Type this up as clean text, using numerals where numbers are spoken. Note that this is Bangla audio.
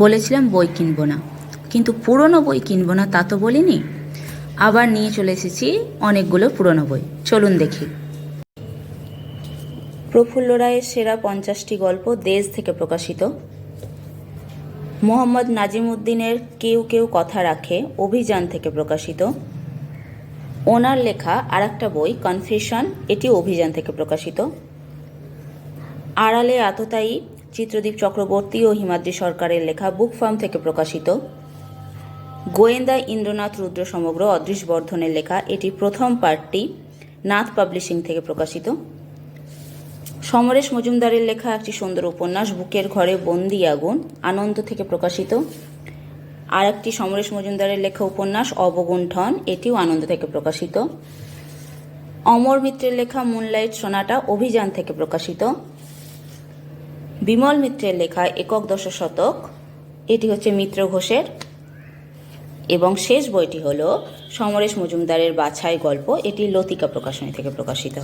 বলেছিলাম বই কিনবো না, কিন্তু পুরনো বই কিনবো না তা তো বলিনি। আবার নিয়ে চলে এসেছি অনেকগুলো পুরনো বই, চলুন দেখি। প্রফুল্ল রায়ের সেরা 50টি গল্প দেশ থেকে প্রকাশিত। মোহাম্মদ নাজিমউদ্দিনের কেউ কেউ কথা রাখে অভিযান থেকে প্রকাশিত। ওনার লেখা আরেকটা বই কনফেশন, এটি অভিযান থেকে প্রকাশিত। আড়ালে আততায়ী চিত্রদীপ চক্রবর্তী ও হিমাদ্রি সরকারের লেখা বুক ফার্ম থেকে প্রকাশিত। গোয়েন্দা ইন্দ্রনাথ রুদ্র সমগ্র অদৃশ বর্ধনের লেখা, এটি প্রথম পার্টটি নাথ পাবলিশিং থেকে প্রকাশিত। সমরেশ মজুমদারের লেখা একটি সুন্দর উপন্যাস বুকের ঘরে বন্দি আগুন, আনন্দ থেকে প্রকাশিত। আর একটি সমরেশ মজুমদারের লেখা উপন্যাস অবগুণ্ঠন, এটিও আনন্দ থেকে প্রকাশিত। অমর মিত্রের লেখা মুনলাইট সোনাটা অভিযান থেকে প্রকাশিত। বিমল মিত্রের লেখা একক দশশতক, এটি হচ্ছে মিত্র ঘোষের। এবং শেষ বইটি হলো সমরেশ মজুমদারের বাছাই গল্প, এটি লতিকা প্রকাশনী থেকে প্রকাশিত।